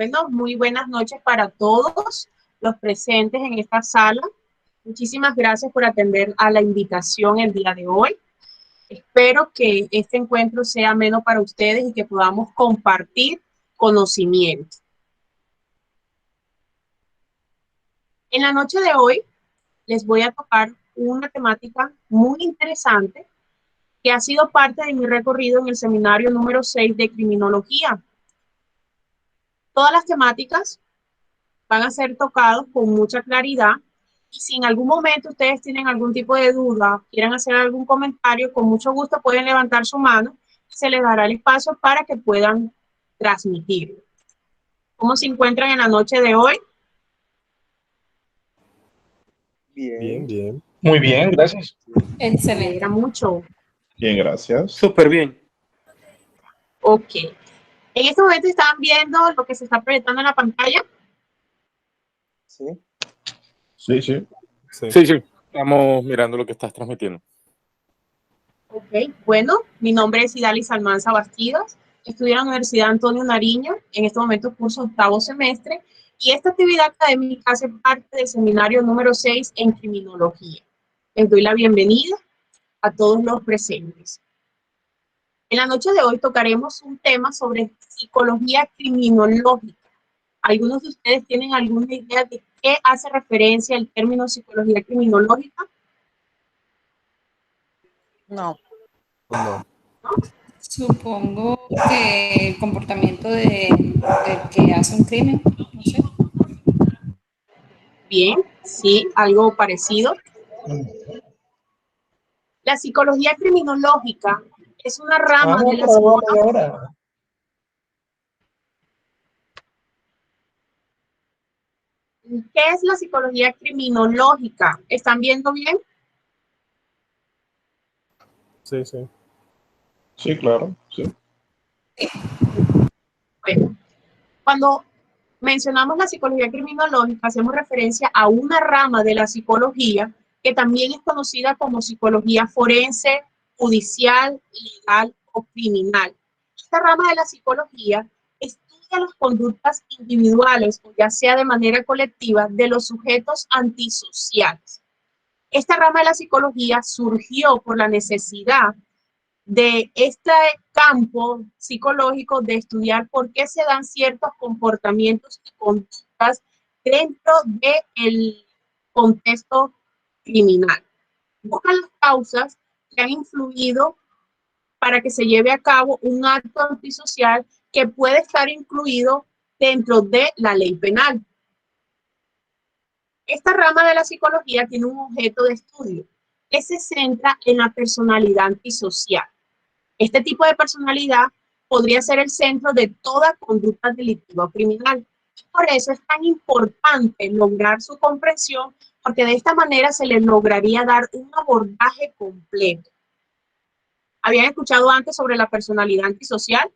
Bueno, muy buenas noches para todos los presentes en esta sala. Muchísimas gracias por atender a la invitación el día de hoy. Espero que este encuentro sea ameno para ustedes y que podamos compartir conocimiento. En la noche de hoy les voy a tocar una temática muy interesante que ha sido parte de mi recorrido en el seminario número 6 de criminología. Todas las temáticas van a ser tocados con mucha claridad y si en algún momento ustedes tienen algún tipo de duda, quieren hacer algún comentario, con mucho gusto pueden levantar su mano y se les dará el espacio para que puedan transmitir. ¿Cómo se encuentran en la noche de hoy? Bien. Bien. Muy bien, gracias. Me alegra mucho. Bien, gracias. Súper bien. Ok. En este momento están viendo lo que se está proyectando en la pantalla. Sí. Sí, sí. Sí. Estamos mirando lo que estás transmitiendo. Ok, bueno, mi nombre es Idalis Almanza Bastidas, estudio en la Universidad Antonio Nariño, en este momento curso 8º semestre, y esta actividad académica hace parte del seminario número 6 en criminología. Les doy la bienvenida a todos los presentes. En la noche de hoy tocaremos un tema sobre psicología criminológica. ¿Algunos de ustedes tienen alguna idea de qué hace referencia el término psicología criminológica? No. No. Supongo que el comportamiento del que hace un crimen, no sé. Bien, sí, algo parecido. La psicología criminológica es una rama de la psicología. ¿Qué es la psicología criminológica? ¿Están viendo bien? Sí. Sí, claro, sí. Bueno, cuando mencionamos la psicología criminológica, hacemos referencia a una rama de la psicología que también es conocida como psicología forense, judicial, legal o criminal. Esta rama de la psicología estudia las conductas individuales, o ya sea de manera colectiva, de los sujetos antisociales. Esta rama de la psicología surgió por la necesidad de este campo psicológico de estudiar por qué se dan ciertos comportamientos y conductas dentro del contexto criminal. Buscan las causas que han influido para que se lleve a cabo un acto antisocial que puede estar incluido dentro de la ley penal. Esta rama de la psicología tiene un objeto de estudio que se centra en la personalidad antisocial. Este tipo de personalidad podría ser el centro de toda conducta delictiva o criminal. Por eso es tan importante lograr su comprensión, porque de esta manera se le lograría dar un abordaje completo. ¿Habían escuchado antes sobre la personalidad antisocial?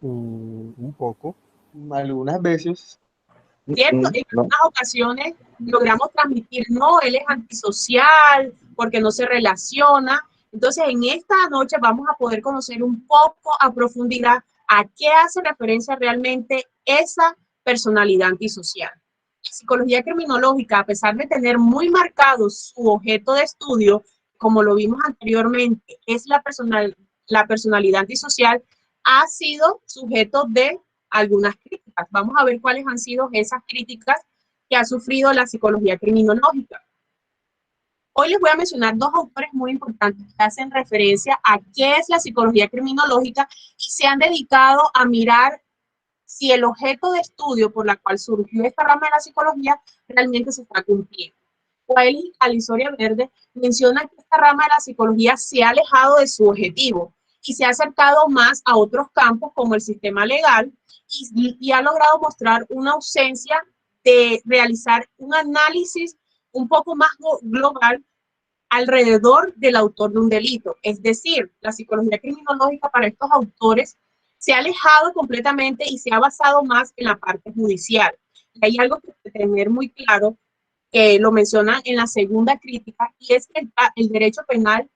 Un poco. Algunas veces. ¿Cierto? En algunas ocasiones logramos transmitir, no, él es antisocial porque no se relaciona. Entonces, en esta noche vamos a poder conocer un poco a profundidad a qué hace referencia realmente esa personalidad antisocial. La psicología criminológica, a pesar de tener muy marcado su objeto de estudio, como lo vimos anteriormente, es la personalidad antisocial, ha sido sujeto de algunas críticas. Vamos a ver cuáles han sido esas críticas que ha sufrido la psicología criminológica. Hoy les voy a mencionar dos autores muy importantes que hacen referencia a qué es la psicología criminológica y se han dedicado a mirar si el objeto de estudio por la cual surgió esta rama de la psicología realmente se está cumpliendo. Coelho y Alisoria Verde mencionan que esta rama de la psicología se ha alejado de su objetivo y se ha acercado más a otros campos como el sistema legal y ha logrado mostrar una ausencia de realizar un análisis un poco más global alrededor del autor de un delito. Es decir, la psicología criminológica para estos autores se ha alejado completamente y se ha basado más en la parte judicial. Y hay algo que hay que tener muy claro, que lo mencionan en la segunda crítica, y es que el derecho penal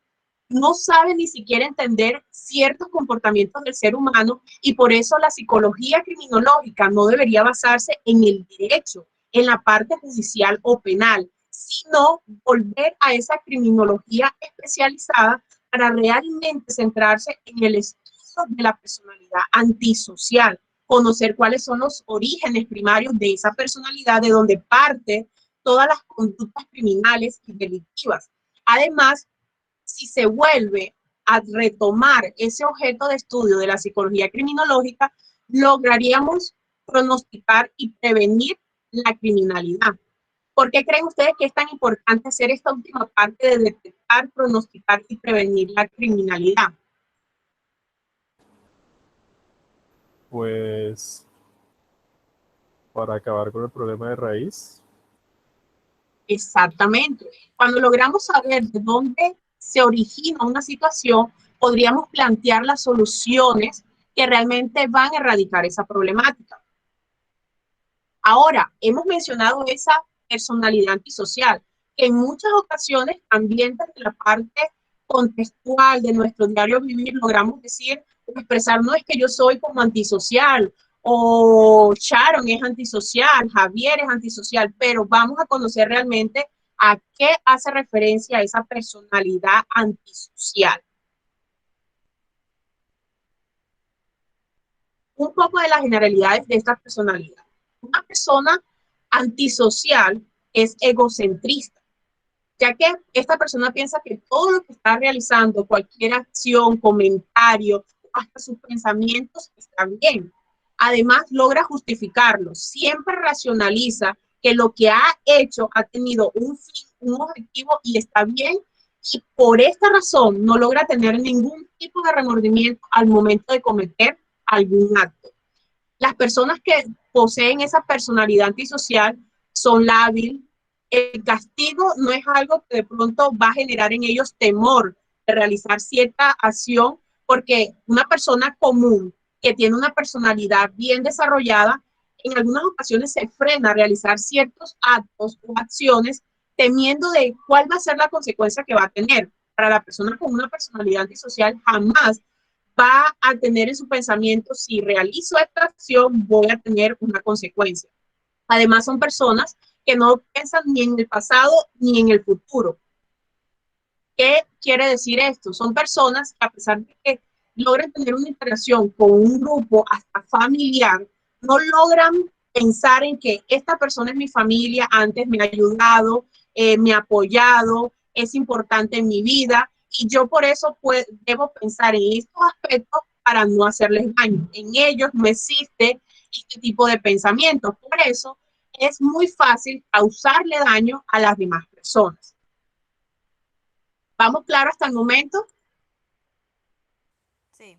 no sabe ni siquiera entender ciertos comportamientos del ser humano, y por eso la psicología criminológica no debería basarse en el derecho, en la parte judicial o penal, sino volver a esa criminología especializada para realmente centrarse en el estudio de la personalidad antisocial, conocer cuáles son los orígenes primarios de esa personalidad, de donde parte todas las conductas criminales y delictivas. Además, si se vuelve a retomar ese objeto de estudio de la psicología criminológica, lograríamos pronosticar y prevenir la criminalidad. ¿Por qué creen ustedes que es tan importante hacer esta última parte de detectar, pronosticar y prevenir la criminalidad? Pues para acabar con el problema de raíz. Exactamente. Cuando logramos saber de dónde se origina una situación, podríamos plantear las soluciones que realmente van a erradicar esa problemática. Ahora, hemos mencionado esa personalidad antisocial, que en muchas ocasiones también desde la parte contextual de nuestro diario vivir logramos decir, expresar, no es que yo soy como antisocial, o Sharon es antisocial, Javier es antisocial, pero vamos a conocer realmente a qué hace referencia esa personalidad antisocial. Un poco de las generalidades de esta personalidad. Una persona antisocial es egocentrista, ya que esta persona piensa que todo lo que está realizando, cualquier acción, comentario, hasta sus pensamientos están bien. Además, logra justificarlo, siempre racionaliza que lo que ha hecho ha tenido un fin, un objetivo y está bien, y por esta razón no logra tener ningún tipo de remordimiento al momento de cometer algún acto. Las personas que poseen esa personalidad antisocial son lábiles. El castigo no es algo que de pronto va a generar en ellos temor de realizar cierta acción, porque una persona común que tiene una personalidad bien desarrollada, en algunas ocasiones se frena a realizar ciertos actos o acciones temiendo de cuál va a ser la consecuencia que va a tener. Para la persona con una personalidad antisocial jamás va a tener en su pensamiento, si realizo esta acción voy a tener una consecuencia. Además, son personas que no piensan ni en el pasado ni en el futuro. ¿Qué quiere decir esto? Son personas que, a pesar de que logran tener una interacción con un grupo hasta familiar, no logran pensar en que esta persona es mi familia, antes me ha ayudado, me ha apoyado, es importante en mi vida, y yo por eso debo pensar en estos aspectos para no hacerles daño. En ellos no existe este tipo de pensamientos. Por eso es muy fácil causarle daño a las demás personas. ¿Vamos claro hasta el momento? Sí.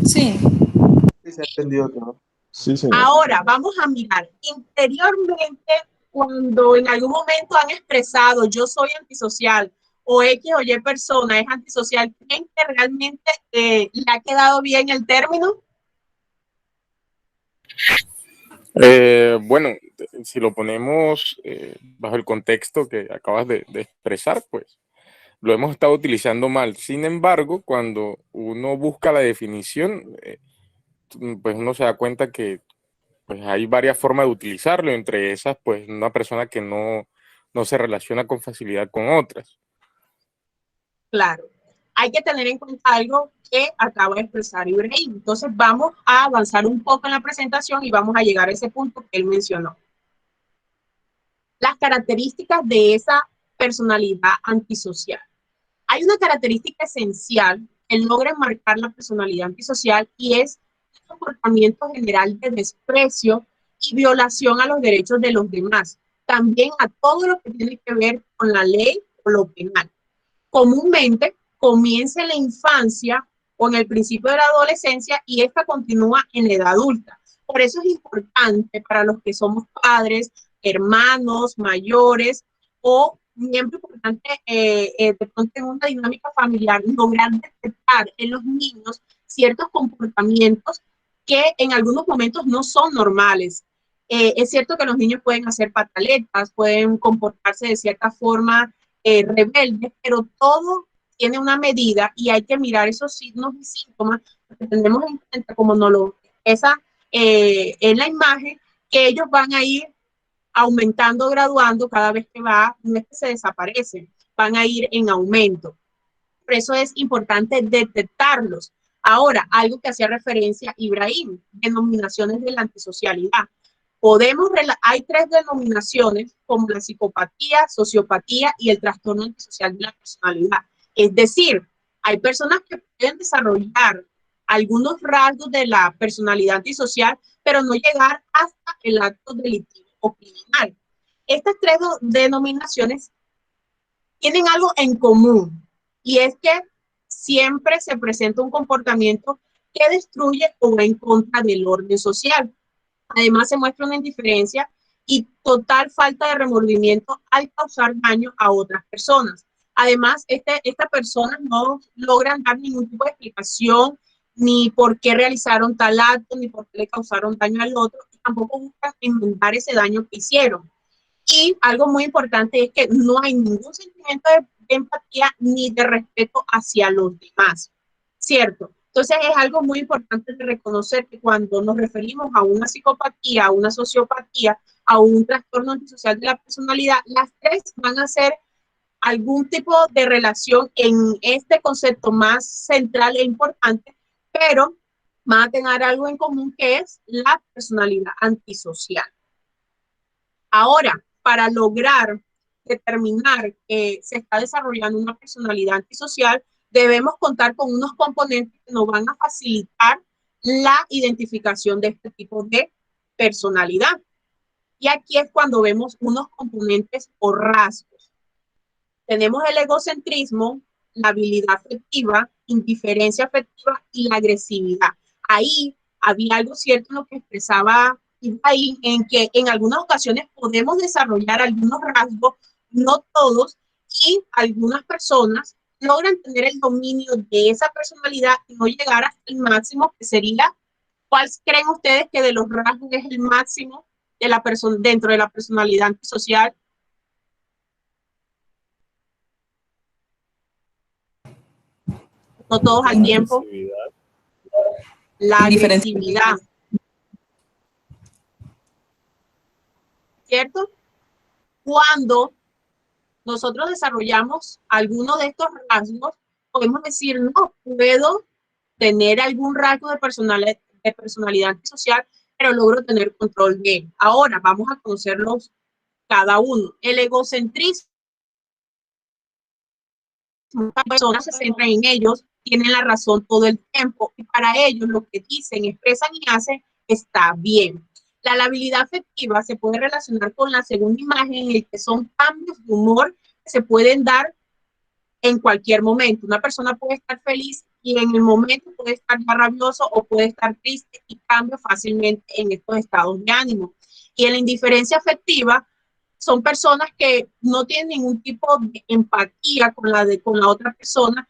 Sí, se ha entendido todo. Sí, señor. Ahora vamos a mirar interiormente, cuando en algún momento han expresado yo soy antisocial o X o Y persona es antisocial, ¿creen que realmente le ha quedado bien el término? Bueno, si lo ponemos bajo el contexto que acabas de expresar, pues lo hemos estado utilizando mal. Sin embargo, cuando uno busca la definición, pues uno se da cuenta que pues hay varias formas de utilizarlo, entre esas, pues una persona que no se relaciona con facilidad con otras. Claro, hay que tener en cuenta algo que acaba de expresar Ibrahim. Entonces vamos a avanzar un poco en la presentación y vamos a llegar a ese punto que él mencionó. Las características de esa personalidad antisocial. Hay una característica esencial que logra marcar la personalidad antisocial, y es el comportamiento general de desprecio y violación a los derechos de los demás, también a todo lo que tiene que ver con la ley o lo penal. Comúnmente comienza en la infancia o en el principio de la adolescencia y esta continúa en la edad adulta. Por eso es importante para los que somos padres, hermanos, mayores o miembro importante de pronto en una dinámica familiar, lograr detectar en los niños ciertos comportamientos que en algunos momentos no son normales. Es cierto que los niños pueden hacer pataletas, pueden comportarse de cierta forma rebeldes, pero todo tiene una medida y hay que mirar esos signos y síntomas, porque tenemos en cuenta, como no lo esa en la imagen, que ellos van a ir aumentando, graduando cada vez que va, no es que se desaparecen, van a ir en aumento. Por eso es importante detectarlos. Ahora, algo que hacía referencia Ibrahim, denominaciones de la antisocialidad. Hay 3 denominaciones como la psicopatía, sociopatía y el trastorno antisocial de la personalidad. Es decir, hay personas que pueden desarrollar algunos rasgos de la personalidad antisocial, pero no llegar hasta el acto delictivo o criminal. Estas 3 denominaciones tienen algo en común, y es que siempre se presenta un comportamiento que destruye o va en contra del orden social. Además, se muestra una indiferencia y total falta de remordimiento al causar daño a otras personas. Además, estas personas no logran dar ningún tipo de explicación ni por qué realizaron tal acto, ni por qué le causaron daño al otro, y tampoco buscan enmendar ese daño que hicieron. Y algo muy importante es que no hay ningún sentimiento de empatía ni de respeto hacia los demás, ¿cierto? Entonces es algo muy importante de reconocer que cuando nos referimos a una psicopatía, a una sociopatía, a un trastorno antisocial de la personalidad, las 3 van a ser algún tipo de relación en este concepto más central e importante, pero van a tener algo en común, que es la personalidad antisocial. Ahora, para lograr determinar que se está desarrollando una personalidad antisocial, debemos contar con unos componentes que nos van a facilitar la identificación de este tipo de personalidad. Y aquí es cuando vemos unos componentes o rasgos. Tenemos el egocentrismo, la habilidad afectiva, indiferencia afectiva y la agresividad. Ahí había algo cierto en lo que expresaba Ibrahim, en que en algunas ocasiones podemos desarrollar algunos rasgos, no todos, y algunas personas logran tener el dominio de esa personalidad y no llegar hasta el máximo, que sería, ¿cuál creen ustedes que de los rasgos es el máximo de la persona dentro de la personalidad antisocial? No todos al tiempo. La agresividad. ¿Cierto? Cuando nosotros desarrollamos alguno de estos rasgos, podemos decir, no puedo tener algún rasgo de personalidad antisocial, pero logro tener control de él. Ahora vamos a conocerlos cada uno. El egocentrismo. Muchas personas se centran en ellos, tienen la razón todo el tiempo, y para ellos lo que dicen, expresan y hacen está bien. La labilidad afectiva se puede relacionar con la segunda imagen, en el que son cambios de humor que se pueden dar en cualquier momento. Una persona puede estar feliz y en el momento puede estar rabioso o puede estar triste, y cambia fácilmente en estos estados de ánimo. Y en la indiferencia afectiva, son personas que no tienen ningún tipo de empatía con la otra persona,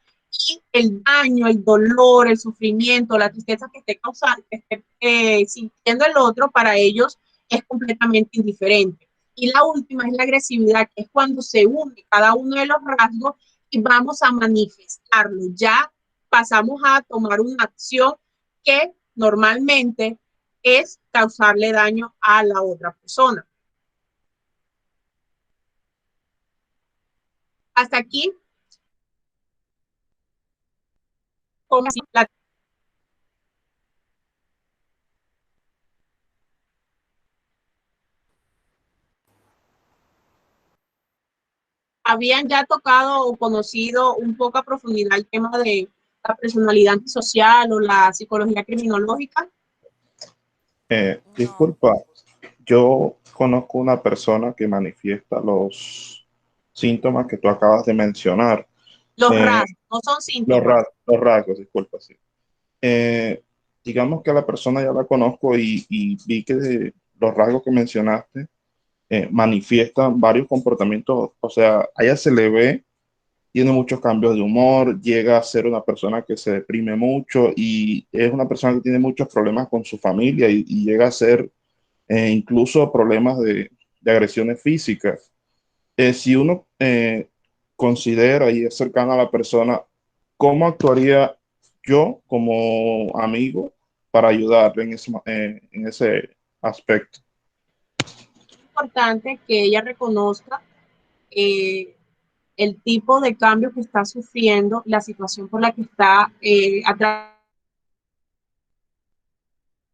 y el daño, el dolor, el sufrimiento, la tristeza que esté causando, que esté sintiendo el otro, para ellos es completamente indiferente. Y la última es la agresividad, que es cuando se une cada uno de los rasgos y vamos a manifestarlo. Ya pasamos a tomar una acción que normalmente es causarle daño a la otra persona. Hasta aquí. ¿Habían ya tocado o conocido un poco a profundidad el tema de la personalidad antisocial o la psicología criminológica? Disculpa, yo conozco una persona que manifiesta los síntomas que tú acabas de mencionar. Los rasgos, no son síntomas. Los rasgos, disculpa, sí. Digamos que a la persona ya la conozco y vi que los rasgos que mencionaste manifiestan varios comportamientos. O sea, a ella se le ve, tiene muchos cambios de humor, llega a ser una persona que se deprime mucho, y es una persona que tiene muchos problemas con su familia, y llega a ser incluso problemas de agresiones físicas. Si uno considera y es cercana a la persona, ¿cómo actuaría yo como amigo para ayudarle en ese aspecto? Es importante que ella reconozca eh, el tipo de cambio que está sufriendo, la situación por la que está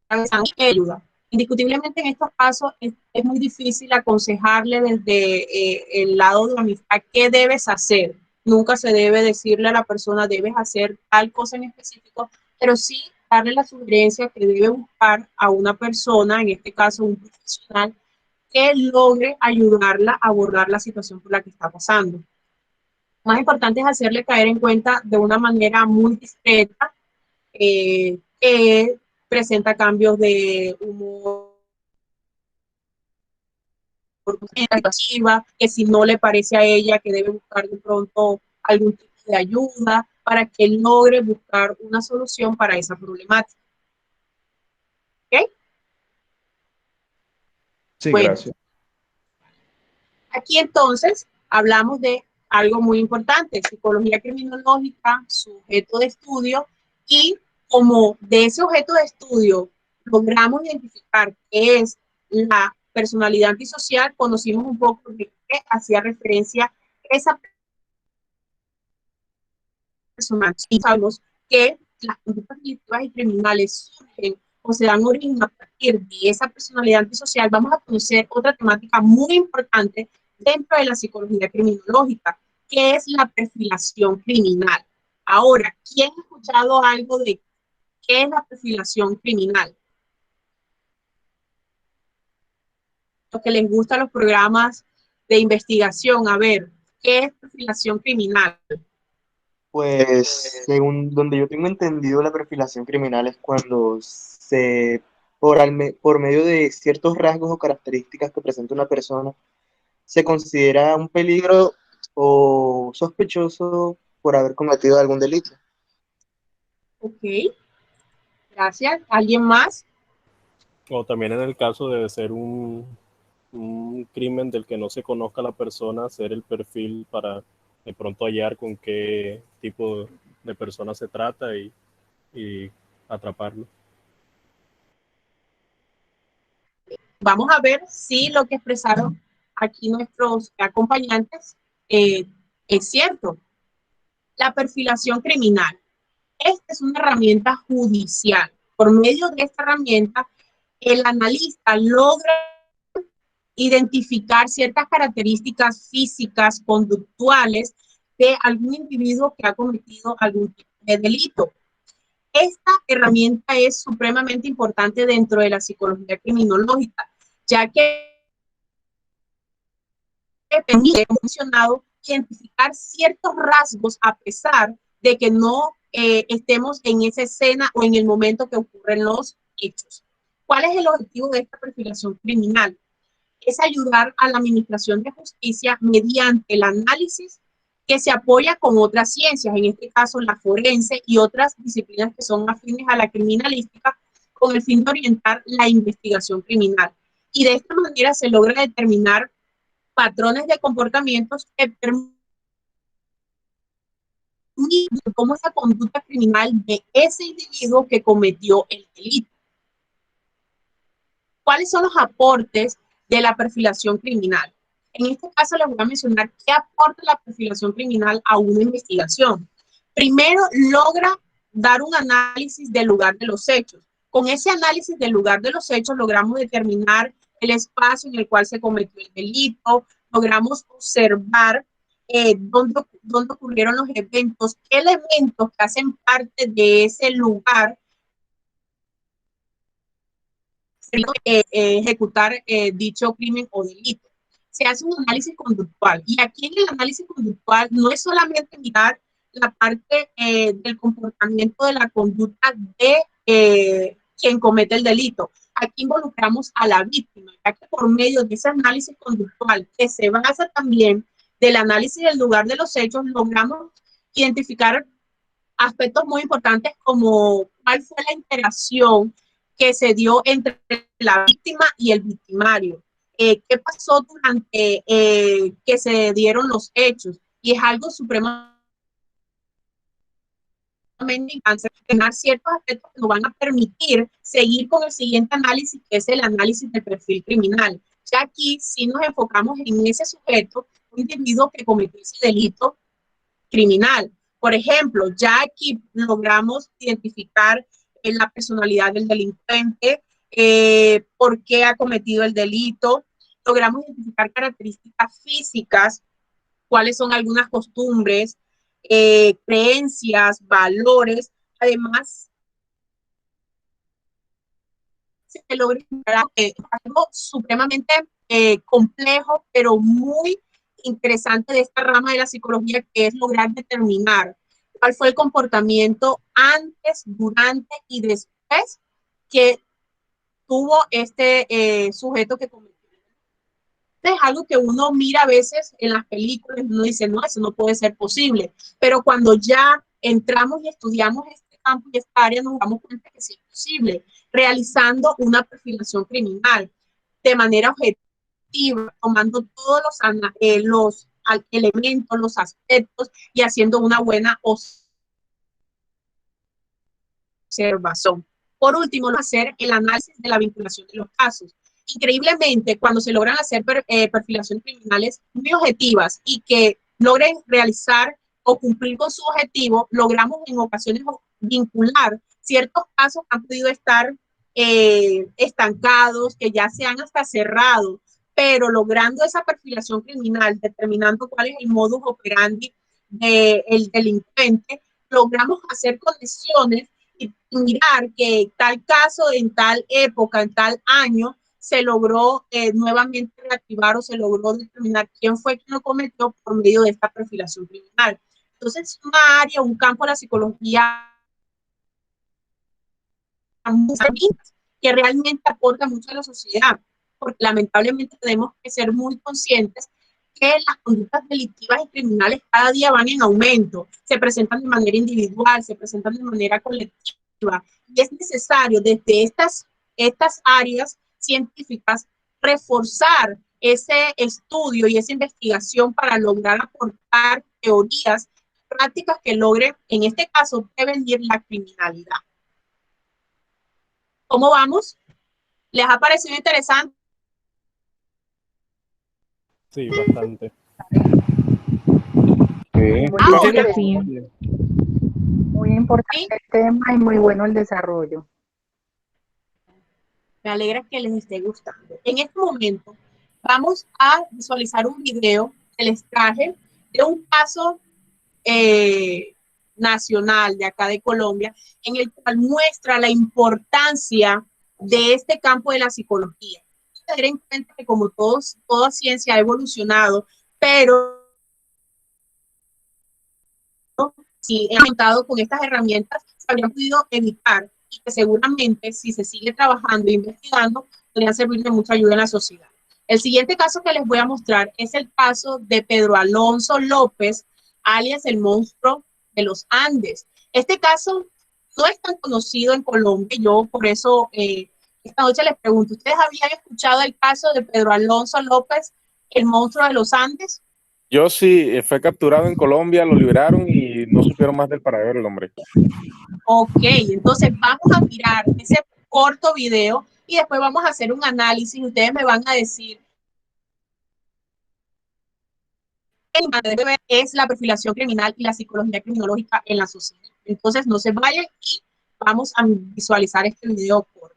atravesando y ayuda. Indiscutiblemente en estos casos es muy difícil aconsejarle desde el lado de la amistad qué debes hacer. Nunca se debe decirle a la persona debes hacer tal cosa en específico, pero sí darle la sugerencia que debe buscar a una persona, en este caso un profesional, que logre ayudarla a abordar la situación por la que está pasando. Lo más importante es hacerle caer en cuenta de una manera muy discreta que presenta cambios de humor, que si no le parece a ella que debe buscar de pronto algún tipo de ayuda para que logre buscar una solución para esa problemática. ¿Ok? Sí, Bueno, gracias. aquí entonces hablamos de algo muy importante, psicología criminológica, su objeto de estudio, y como de ese objeto de estudio logramos identificar qué es la personalidad antisocial, conocimos un poco de qué hacía referencia esa persona y sabemos que las conductas delictivas y criminales surgen o se dan origen a partir de esa personalidad antisocial. Vamos a conocer otra temática muy importante dentro de la psicología criminológica, que es la perfilación criminal. Ahora, ¿quién ha escuchado algo de qué es la perfilación criminal? Los que les gustan los programas de investigación, a ver, ¿qué es perfilación criminal? Pues, según donde yo tengo entendido, la perfilación criminal es cuando por medio de ciertos rasgos o características que presenta una persona, se considera un peligro o sospechoso por haber cometido algún delito. Ok, gracias. ¿Alguien más? O también en el caso de ser un crimen del que no se conozca la persona, hacer el perfil para de pronto hallar con qué tipo de persona se trata y atraparlo. Vamos a ver si lo que expresaron aquí nuestros acompañantes es cierto. La perfilación criminal. Esta es una herramienta judicial. Por medio de esta herramienta, el analista logra identificar ciertas características físicas, conductuales de algún individuo que ha cometido algún tipo de delito. Esta herramienta es supremamente importante dentro de la psicología criminológica, ya que permite, como mencionado, identificar ciertos rasgos a pesar de que no estemos en esa escena o en el momento que ocurren los hechos. ¿Cuál es el objetivo de esta perfilación criminal? Es ayudar a la administración de justicia mediante el análisis que se apoya con otras ciencias, en este caso la forense y otras disciplinas que son afines a la criminalística, con el fin de orientar la investigación criminal. Y de esta manera se logra determinar patrones de comportamientos que permiten cómo es la conducta criminal de ese individuo que cometió el delito. ¿Cuáles son los aportes de la perfilación criminal? En este caso les voy a mencionar qué aporta la perfilación criminal a una investigación. Primero, logra dar un análisis del lugar de los hechos. Con ese análisis del lugar de los hechos logramos determinar el espacio en el cual se cometió el delito, logramos observar dónde ocurrieron los eventos, qué elementos que hacen parte de ese lugar ejecutar dicho crimen o delito. Se hace un análisis conductual y aquí en el análisis conductual no es solamente mirar la parte del comportamiento de la conducta de quien comete el delito. Aquí involucramos a la víctima, ya que por medio de ese análisis conductual que se basa también del análisis del lugar de los hechos, logramos identificar aspectos muy importantes como cuál fue la interacción que se dio entre la víctima y el victimario, qué pasó durante que se dieron los hechos, y es algo supremamente tener ciertos aspectos que nos van a permitir seguir con el siguiente análisis, que es el análisis del perfil criminal. Ya aquí sí nos enfocamos en ese sujeto, un individuo que cometió ese delito criminal. Por ejemplo, ya aquí logramos identificar la personalidad del delincuente, por qué ha cometido el delito, logramos identificar características físicas, cuáles son algunas costumbres, creencias, valores. Además, se logra algo supremamente complejo, pero muy interesante de esta rama de la psicología, que es lograr determinar cuál fue el comportamiento antes, durante y después que tuvo este sujeto que cometió. Es algo que uno mira a veces en las películas y uno dice, no, eso no puede ser posible. Pero cuando ya entramos y estudiamos este campo y esta área, nos damos cuenta que sí es posible, realizando una perfilación criminal de manera objetiva, tomando todos los elementos, los aspectos y haciendo una buena observación. Por último, hacer el análisis de la vinculación de los casos. Increíblemente, cuando se logran hacer perfilaciones criminales muy objetivas y que logren realizar o cumplir con su objetivo, logramos en ocasiones vincular ciertos casos que han podido estar estancados, que ya se han hasta cerrado, pero logrando esa perfilación criminal, determinando cuál es el modus operandi del delincuente, logramos hacer conexiones y mirar que tal caso en tal época, en tal año, se logró nuevamente reactivar o se logró determinar quién fue quien lo cometió por medio de esta perfilación criminal. Entonces, es una área, un campo de la psicología que realmente aporta mucho a la sociedad, porque lamentablemente tenemos que ser muy conscientes que las conductas delictivas y criminales cada día van en aumento, se presentan de manera individual, se presentan de manera colectiva, y es necesario desde estas áreas científicas reforzar ese estudio y esa investigación para lograr aportar teorías, prácticas que logren, en este caso, prevenir la criminalidad. ¿Cómo vamos? ¿Les ha parecido interesante? Sí, bastante. Sí. Muy importante el tema y muy bueno el desarrollo. Me alegra que les esté gustando. En este momento vamos a visualizar un video que les traje de un caso nacional de acá de Colombia, en el cual muestra la importancia de este campo de la psicología. Tener en cuenta que como toda ciencia ha evolucionado, pero si he aumentado con estas herramientas, se habrían podido evitar y que seguramente si se sigue trabajando e investigando, podrían servir de mucha ayuda en la sociedad. El siguiente caso que les voy a mostrar es el caso de Pedro Alonso López, alias el monstruo de los Andes. Este caso no es tan conocido en Colombia, yo por eso esta noche les pregunto, ¿ustedes habían escuchado el caso de Pedro Alonso López, el monstruo de los Andes? Yo sí, fue capturado en Colombia, lo liberaron y no supieron más del paradero del hombre. Ok, entonces vamos a mirar ese corto video y después vamos a hacer un análisis. Ustedes me van a decir qué es la perfilación criminal y la psicología criminológica en la sociedad. Entonces no se vayan y vamos a visualizar este video corto.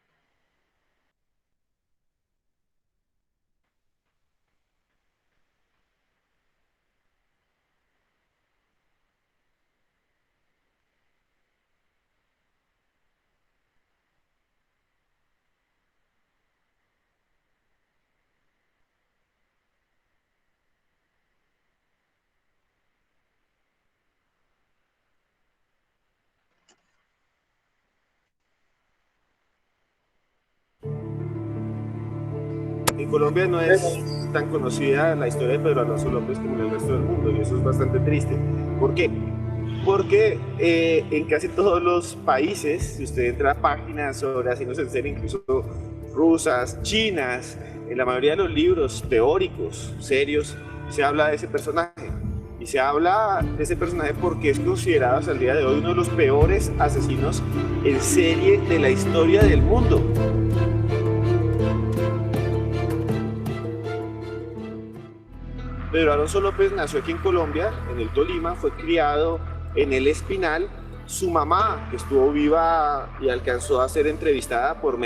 En Colombia no es tan conocida la historia de Pedro Alonso López como en el resto del mundo, y eso es bastante triste. ¿Por qué? Porque en casi todos los países, si usted entra a páginas sobre asesinos en serie, incluso rusas, chinas, en la mayoría de los libros teóricos, serios, se habla de ese personaje. Y Y se habla de ese personaje porque es considerado hasta el día de hoy uno de los peores asesinos en serie de la historia del mundo. Pedro Alonso López nació aquí en Colombia, en el Tolima, fue criado en El Espinal. Su mamá, que estuvo viva y alcanzó a ser entrevistada por...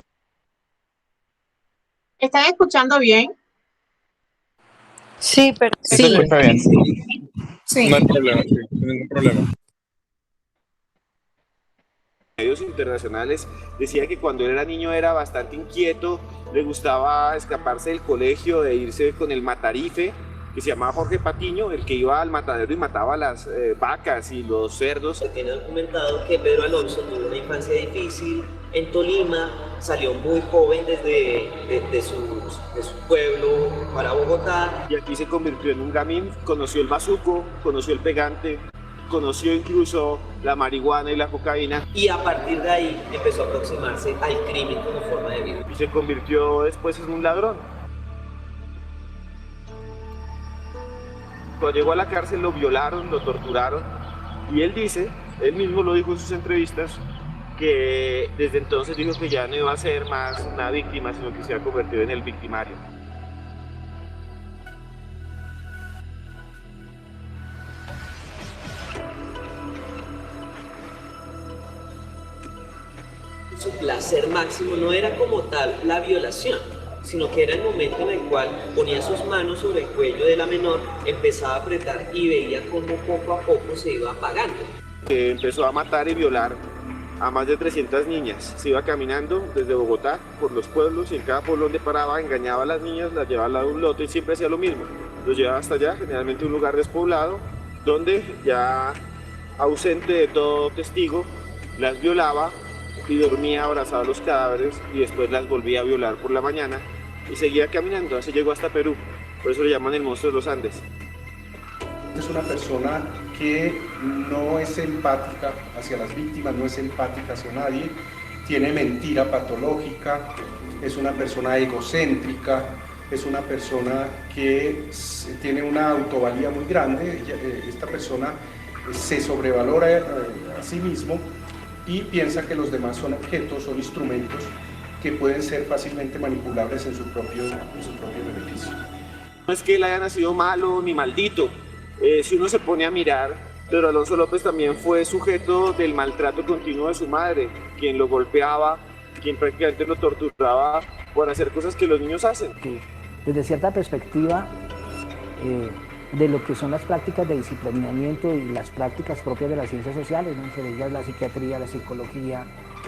¿Están escuchando bien? Sí, pero Sí, está bien. Sí. No hay problema, sí, no hay ningún problema. Medios internacionales decía que cuando él era niño era bastante inquieto, le gustaba escaparse del colegio, de irse con el matarife, que se llamaba Jorge Patiño, el que iba al matadero y mataba las vacas y los cerdos. Se tiene documentado que Pedro Alonso tuvo una infancia difícil en Tolima, salió muy joven de su pueblo para Bogotá. Y aquí se convirtió en un gamín, conoció el bazuco, conoció el pegante, conoció incluso la marihuana y la cocaína. Y a partir de ahí empezó a aproximarse al crimen como forma de vida. Y se convirtió después en un ladrón. Cuando llegó a la cárcel lo violaron, lo torturaron. Y él dice, él mismo lo dijo en sus entrevistas, que desde entonces dijo que ya no iba a ser más una víctima, sino que se había convertido en el victimario. Su placer máximo no era como tal la violación, sino que era el momento en el cual ponía sus manos sobre el cuello de la menor, empezaba a apretar y veía cómo poco a poco se iba apagando. Empezó a matar y violar a más de 300 niñas. Se iba caminando desde Bogotá por los pueblos y en cada pueblo donde paraba engañaba a las niñas, las llevaba al lado de un lote y siempre hacía lo mismo. Los llevaba hasta allá, generalmente un lugar despoblado, donde ya ausente de todo testigo, las violaba y dormía abrazado a los cadáveres y después las volvía a violar por la mañana y seguía caminando. Así llegó hasta Perú, por eso le llaman el monstruo de los Andes. Es una persona que no es empática hacia las víctimas, no es empática hacia nadie, tiene mentira patológica, es una persona egocéntrica, es una persona que tiene una autovalía muy grande. Esta persona se sobrevalora a sí mismo y piensa que los demás son objetos, son instrumentos que pueden ser fácilmente manipulables en su propio beneficio. No es que él haya nacido malo ni maldito. Si uno se pone a mirar, Pedro Alonso López también fue sujeto del maltrato continuo de su madre, quien lo golpeaba, quien prácticamente lo torturaba por hacer cosas que los niños hacen. Desde cierta perspectiva de lo que son las prácticas de disciplinamiento y las prácticas propias de las ciencias sociales, ¿no? Entre ellas la psiquiatría, la psicología,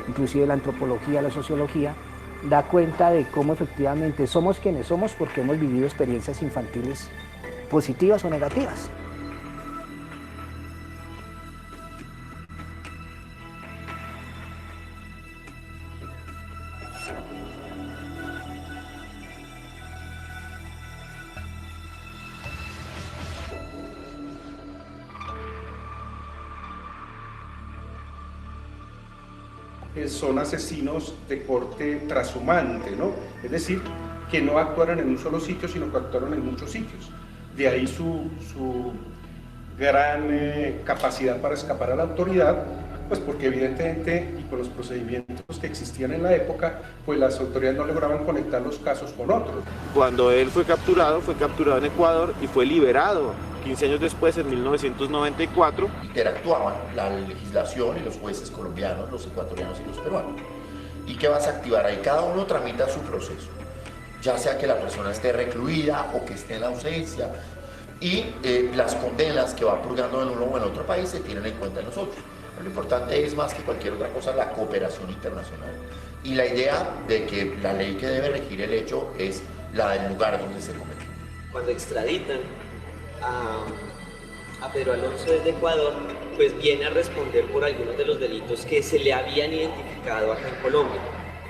inclusive la antropología, la sociología, da cuenta de cómo efectivamente somos quienes somos porque hemos vivido experiencias infantiles positivas o negativas. Son asesinos de corte trashumante, ¿no? Es decir, que no actuaron en un solo sitio, sino que actuaron en muchos sitios. De ahí su gran capacidad para escapar a la autoridad, pues porque evidentemente, y con los procedimientos que existían en la época, pues las autoridades no lograban conectar los casos con otros. Cuando él fue capturado en Ecuador y fue liberado 15 años después, en 1994. Interactuaban la legislación y los jueces colombianos, los ecuatorianos y los peruanos. ¿Y qué vas a activar ahí? Cada uno tramita su proceso, ya sea que la persona esté recluida o que esté en la ausencia, y las condenas que va purgando en uno o en otro país se tienen en cuenta en nosotros. Pero lo importante es, más que cualquier otra cosa, la cooperación internacional. Y la idea de que la ley que debe regir el hecho es la del lugar donde se cometió. Cuando extraditan a Pedro Alonso desde Ecuador, pues viene a responder por algunos de los delitos que se le habían identificado acá en Colombia.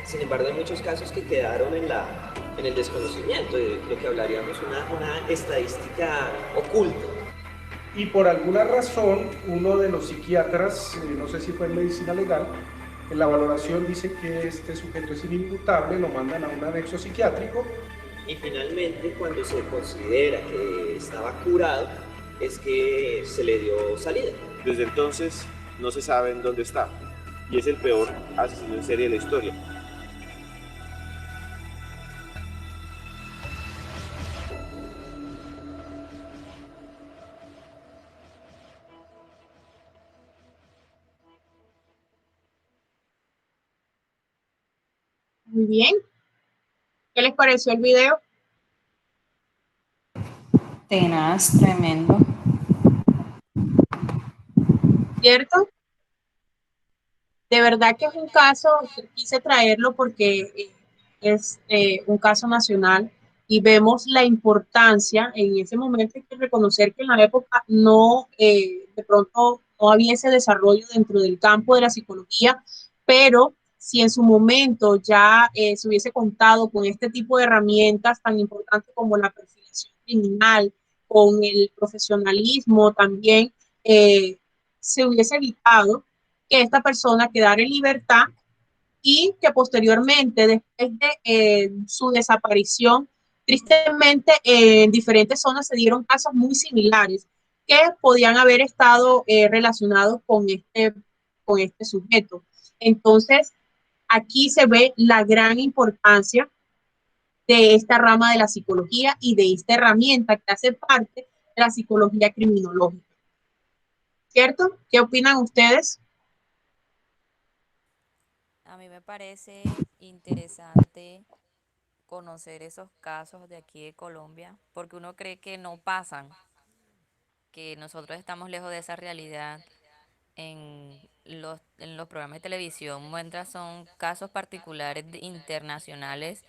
Sin embargo, hay muchos casos que quedaron en el desconocimiento, de lo que hablaríamos una estadística oculta. Y por alguna razón, uno de los psiquiatras, no sé si fue en medicina legal, en la valoración dice que este sujeto es inimputable, lo mandan a un anexo psiquiátrico. Y finalmente, cuando se considera que estaba curado, es que se le dio salida. Desde entonces no se sabe en dónde está y es el peor asesino en serie de la historia. Muy bien. ¿Qué les pareció el video? Tenaz, tremendo. ¿Cierto? De verdad que es un caso, quise traerlo porque es un caso nacional y vemos la importancia. En ese momento hay que reconocer que en la época no, de pronto no había ese desarrollo dentro del campo de la psicología, pero si en su momento ya se hubiese contado con este tipo de herramientas tan importantes como la perfilación criminal, con el profesionalismo también, se hubiese evitado que esta persona quedara en libertad y que posteriormente, después de su desaparición, tristemente en diferentes zonas se dieron casos muy similares que podían haber estado relacionados con este sujeto. Entonces, aquí se ve la gran importancia de esta rama de la psicología y de esta herramienta que hace parte de la psicología criminológica. ¿Cierto? ¿Qué opinan ustedes? A mí me parece interesante conocer esos casos de aquí de Colombia, porque uno cree que no pasan, que nosotros estamos lejos de esa realidad. En los programas de televisión muestran son casos particulares internacionales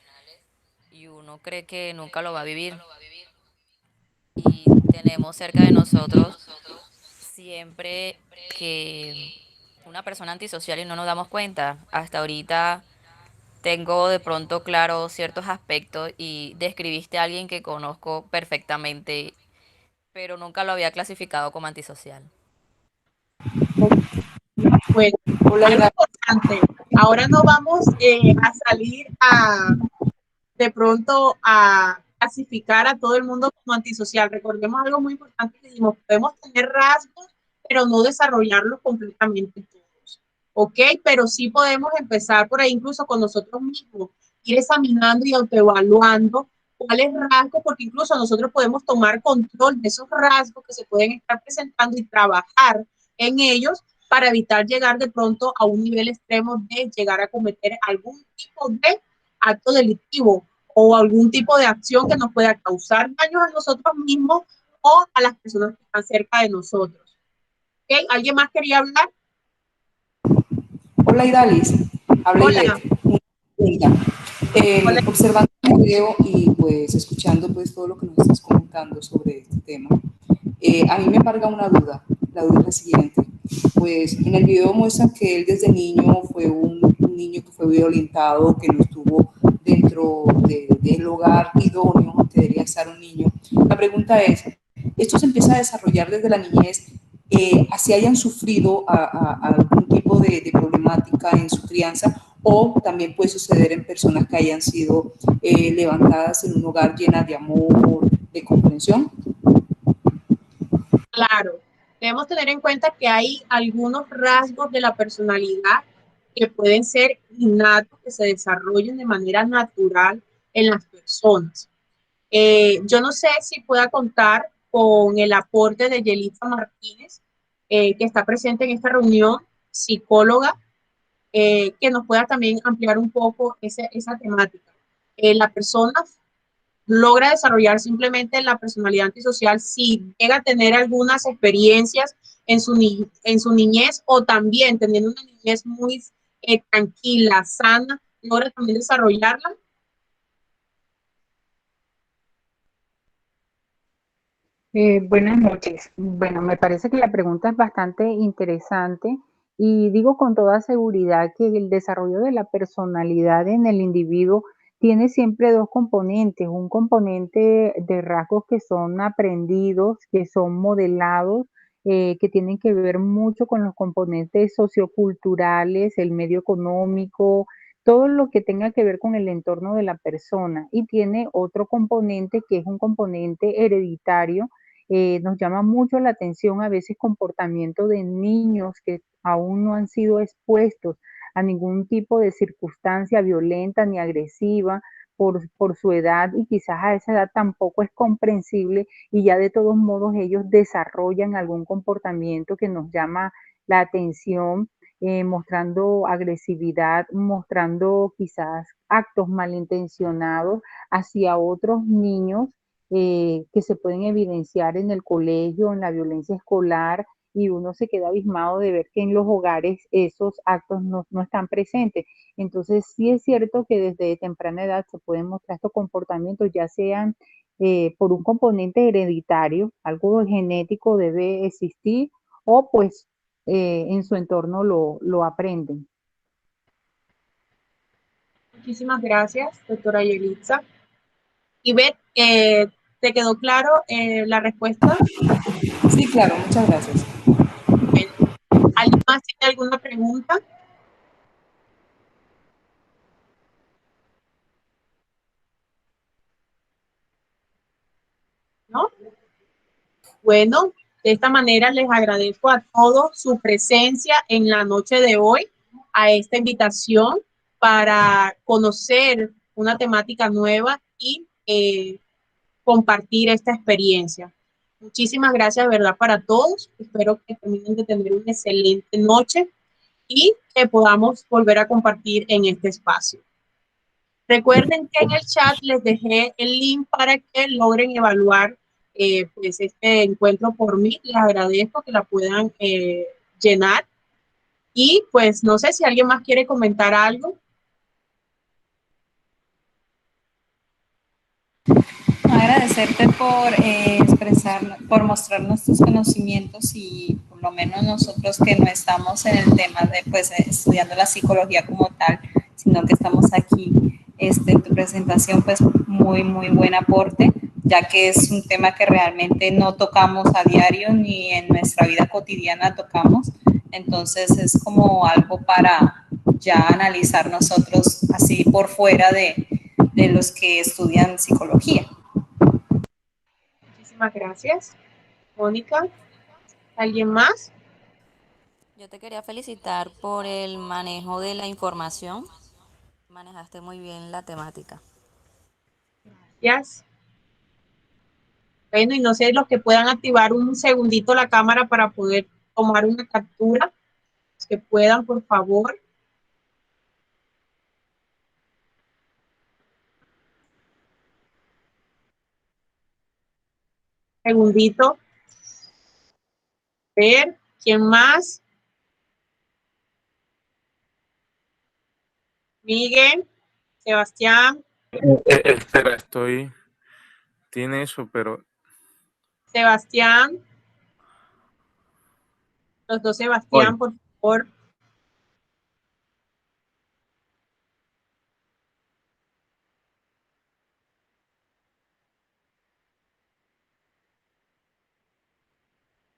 y uno cree que nunca lo va a vivir. Y tenemos cerca de nosotros siempre que una persona antisocial y no nos damos cuenta. Hasta ahorita tengo de pronto claro ciertos aspectos y describiste a alguien que conozco perfectamente, pero nunca lo había clasificado como antisocial. Bueno, algo importante. Ahora no vamos a salir de pronto a clasificar a todo el mundo como antisocial. Recordemos algo muy importante que dijimos, podemos tener rasgos, pero no desarrollarlos completamente todos. ¿Ok? Pero sí podemos empezar por ahí incluso con nosotros mismos, ir examinando y autoevaluando cuáles rasgos, porque incluso nosotros podemos tomar control de esos rasgos que se pueden estar presentando y trabajar en ellos para evitar llegar de pronto a un nivel extremo de llegar a cometer algún tipo de acto delictivo o algún tipo de acción que nos pueda causar daños a nosotros mismos o a las personas que están cerca de nosotros. ¿Okay? ¿Alguien más quería hablar? Hola, Idalis. Hola. Observando el video y pues escuchando pues todo lo que nos estás comentando sobre este tema, a mí me embarga una duda. La duda es la siguiente. Pues en el video muestran que él desde niño fue un niño que fue violentado, que no estuvo dentro del hogar idóneo donde debería estar un niño. La pregunta es, ¿esto se empieza a desarrollar desde la niñez? ¿Así hayan sufrido algún tipo de problemática en su crianza? ¿O también puede suceder en personas que hayan sido levantadas en un hogar llena de amor, de comprensión? Claro, debemos tener en cuenta que hay algunos rasgos de la personalidad que pueden ser innatos, que se desarrollen de manera natural en las personas. Yo no sé si pueda contar con el aporte de Yelitza Martínez, que está presente en esta reunión, psicóloga, que nos pueda también ampliar un poco esa temática. La persona logra desarrollar simplemente la personalidad antisocial si llega a tener algunas experiencias en su niñez o también teniendo una niñez muy tranquila, sana, logra también desarrollarla. Buenas noches. Bueno, me parece que la pregunta es bastante interesante y digo con toda seguridad que el desarrollo de la personalidad en el individuo tiene siempre dos componentes, un componente de rasgos que son aprendidos, que son modelados, que tienen que ver mucho con los componentes socioculturales, el medio económico, todo lo que tenga que ver con el entorno de la persona, y tiene otro componente que es un componente hereditario, Nos llama mucho la atención a veces comportamiento de niños que aún no han sido expuestos a ningún tipo de circunstancia violenta ni agresiva por su edad, y quizás a esa edad tampoco es comprensible, y ya de todos modos ellos desarrollan algún comportamiento que nos llama la atención, mostrando agresividad, mostrando quizás actos malintencionados hacia otros niños, que se pueden evidenciar en el colegio, en la violencia escolar, y uno se queda abismado de ver que en los hogares esos actos no están presentes. Entonces, sí es cierto que desde temprana edad se pueden mostrar estos comportamientos, ya sean por un componente hereditario, algo genético debe existir, o pues en su entorno lo aprenden. Muchísimas gracias, doctora Yelitza. Ivette, ¿te quedó claro la respuesta? Sí, claro, muchas gracias. Bueno, ¿alguien más tiene alguna pregunta? ¿No? Bueno, de esta manera les agradezco a todos su presencia en la noche de hoy, a esta invitación para conocer una temática nueva y compartir esta experiencia. Muchísimas gracias, ¿verdad? Para todos. Espero que terminen de tener una excelente noche y que podamos volver a compartir en este espacio. Recuerden que en el chat les dejé el link para que logren evaluar pues este encuentro por mí. Les agradezco que la puedan llenar. Y pues no sé si alguien más quiere comentar algo. Agradecerte por expresar, por mostrarnos tus conocimientos, y por lo menos nosotros que no estamos en el tema de pues estudiando la psicología como tal, sino que estamos aquí en tu presentación, pues muy buen aporte, ya que es un tema que realmente no tocamos a diario ni en nuestra vida cotidiana tocamos. Entonces es como algo para ya analizar nosotros así por fuera de los que estudian psicología. Muchísimas gracias. Mónica, ¿alguien más? Yo te quería felicitar por el manejo de la información. Manejaste muy bien la temática. Gracias. Bueno, y no sé, los que puedan activar un segundito la cámara para poder tomar una captura, los que puedan, por favor. Segundito. Ver, ¿quién más? Miguel, Sebastián, Espera, tiene eso, pero Sebastián, los dos Sebastián, por favor.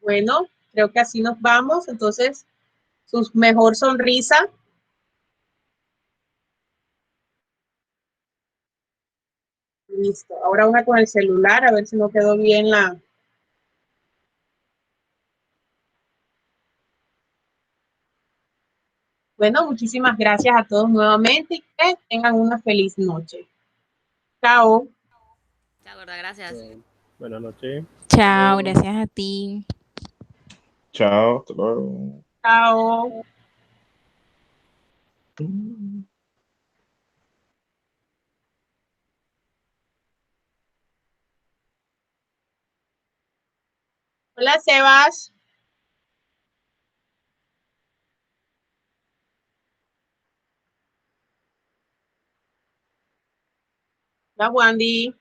Bueno, creo que así nos vamos. Entonces, su mejor sonrisa. Listo. Ahora una con el celular, a ver si no quedó bien la... Bueno, muchísimas gracias a todos nuevamente y que tengan una feliz noche. Chao. Chao, gorda, gracias. Buenas noches. Chao, gracias a ti. Chao, hasta luego. Chao. Hola, Sebas. Hola, Wandy.